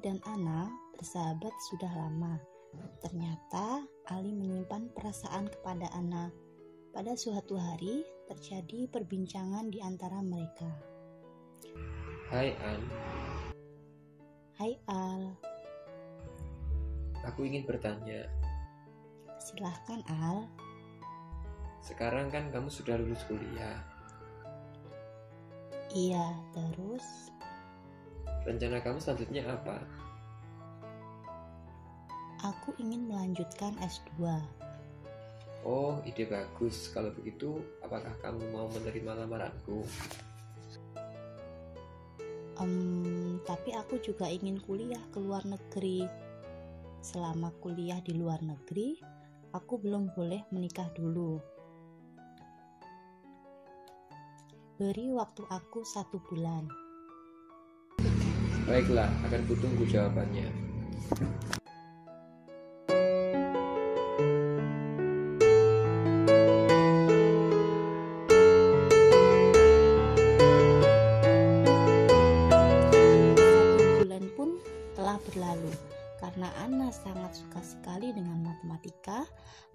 dan Ana bersahabat sudah lama. Ternyata Ali menyimpan perasaan kepada Ana. Pada suatu hari terjadi perbincangan di antara mereka. Hai An, Hai Al. aku ingin bertanya. Silahkan Al. Sekarang kan kamu sudah lulus kuliah. Iya, terus? Rencana kamu selanjutnya apa? Aku ingin melanjutkan S2. Oh, ide bagus. Kalau begitu, apakah kamu mau menerima lamaranku? Tapi aku juga ingin kuliah ke luar negeri. Selama kuliah di luar negeri, aku belum boleh menikah dulu. Beri waktu aku 1 bulan. Baiklah, akan kutunggu jawabannya. Telah berlalu. Karena Ana sangat suka sekali dengan matematika,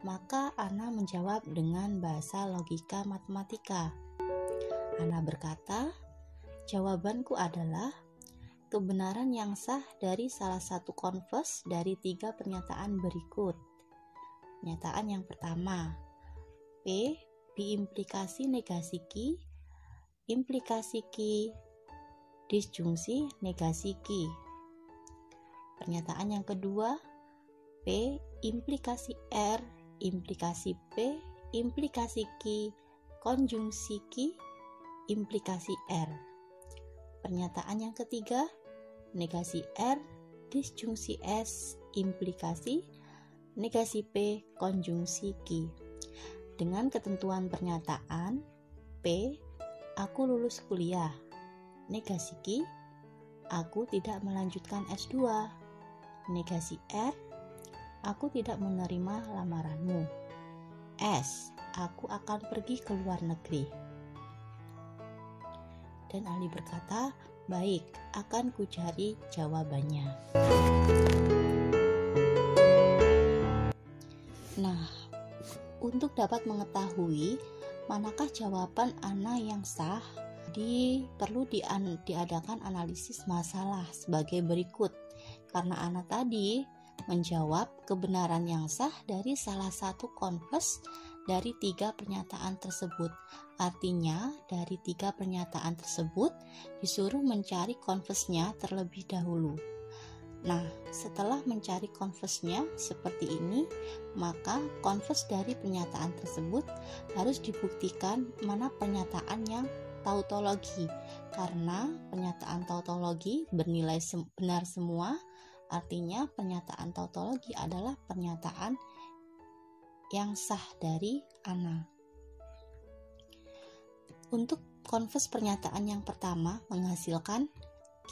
maka Ana menjawab dengan bahasa logika matematika. Ana berkata, jawabanku adalah kebenaran yang sah dari salah satu converse dari 3 pernyataan berikut. Pernyataan yang pertama, P biimplikasi negasi Q, implikasi Q disjungsi negasi Q. Pernyataan yang kedua, P implikasi R, implikasi P, implikasi Q, konjungsi Q, implikasi R. Pernyataan yang ketiga, negasi R, disjungsi S, implikasi, negasi P, konjungsi Q. Dengan ketentuan pernyataan, P, aku lulus kuliah, negasi Q, aku tidak melanjutkan S2, negasi R, aku tidak menerima lamaranmu. S, aku akan pergi ke luar negeri. Dan Ali berkata, baik, akan kucari jawabannya. Nah, untuk dapat mengetahui manakah jawaban Ana yang sah, perlu diadakan analisis masalah sebagai berikut. Karena Ana tadi menjawab kebenaran yang sah dari salah satu converse dari 3 pernyataan tersebut. Artinya dari 3 pernyataan tersebut disuruh mencari converse-nya terlebih dahulu. Nah, setelah mencari converse-nya seperti ini, maka converse dari pernyataan tersebut harus dibuktikan mana pernyataan yang tautologi. Karena pernyataan tautologi bernilai benar semua, artinya pernyataan tautologi adalah pernyataan yang sah dari Ana. Untuk converse pernyataan yang pertama menghasilkan Q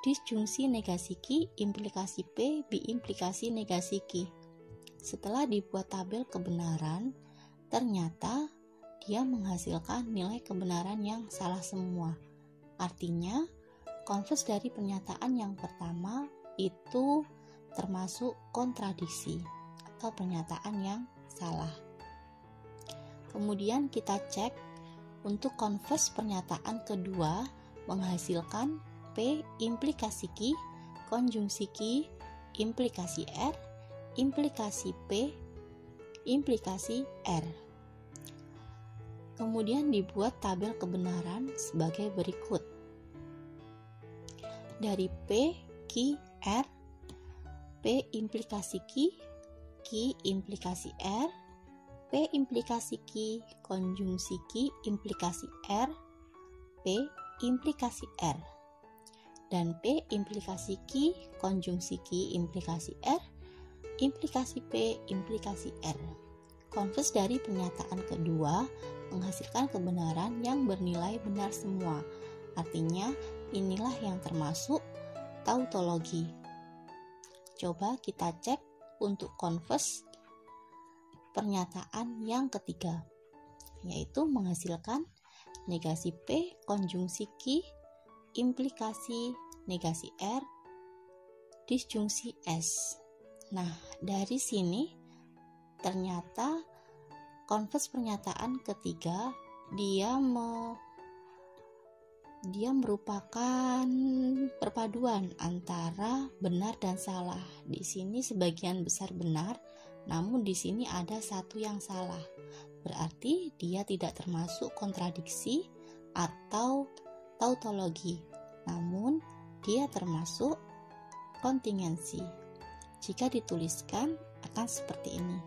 disjungsi negasi Q, implikasi P, biimplikasi negasi Q. Setelah dibuat tabel kebenaran, ternyata dia menghasilkan nilai kebenaran yang salah semua. Artinya, converse dari pernyataan yang pertama itu termasuk kontradiksi atau pernyataan yang salah. Kemudian kita cek untuk converse pernyataan kedua menghasilkan P implikasi Q, konjungsi Q, implikasi R, implikasi P, implikasi R. Kemudian dibuat tabel kebenaran sebagai berikut. Dari P, Q, R, P implikasi Q, Q implikasi R, P implikasi Q, konjungsi Q implikasi R, P implikasi R. Dan P implikasi Q, konjungsi Q implikasi R, implikasi P implikasi R. Converse dari pernyataan kedua menghasilkan kebenaran yang bernilai benar semua. Artinya, inilah yang termasuk tautologi. Coba kita cek untuk converse pernyataan yang ketiga, yaitu menghasilkan negasi P konjungsi Q implikasi negasi R, disjungsi S. Nah, dari sini ternyata konvers pernyataan ketiga dia merupakan perpaduan antara benar dan salah. Di sini sebagian besar benar, namun di sini ada satu yang salah. Berarti dia tidak termasuk kontradiksi atau tautologi, namun dia termasuk kontingensi. Jika dituliskan akan seperti ini.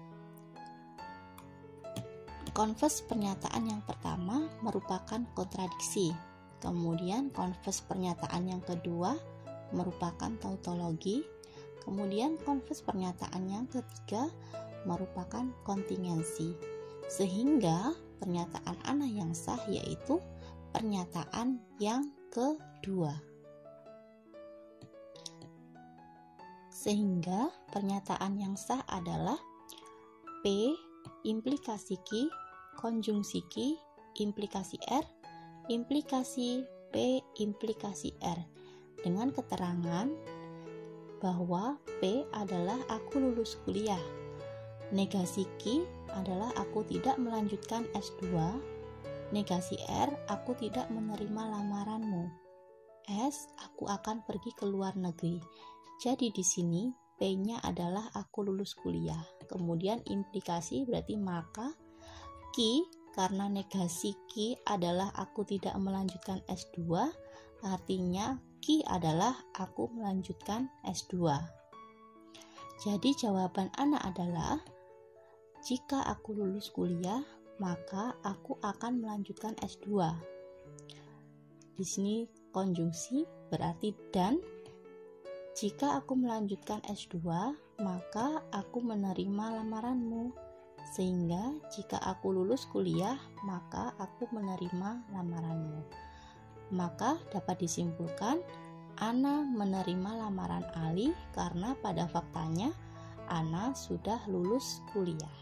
Konvers pernyataan yang pertama merupakan kontradiksi. Kemudian konvers pernyataan yang kedua merupakan tautologi. Kemudian konvers pernyataan yang ketiga merupakan kontingensi. Sehingga pernyataan ana yang sah yaitu pernyataan yang kedua. Sehingga pernyataan yang sah adalah P implikasi Q, konjungsi Q, implikasi R, implikasi P, implikasi R, dengan keterangan bahwa P adalah aku lulus kuliah, negasi Q adalah aku tidak melanjutkan S2, negasi R aku tidak menerima lamaranmu, S aku akan pergi ke luar negeri. Jadi di sini P-nya adalah aku lulus kuliah. Kemudian implikasi berarti maka Q, karena negasi Q adalah aku tidak melanjutkan S2, artinya Q adalah aku melanjutkan S2. Jadi jawaban ana adalah jika aku lulus kuliah, maka aku akan melanjutkan S2. Di sini konjungsi berarti dan. Jika aku melanjutkan S2, maka aku menerima lamaranmu. Sehingga jika aku lulus kuliah, maka aku menerima lamaranmu. Maka dapat disimpulkan, ana menerima lamaran Ali karena pada faktanya ana sudah lulus kuliah.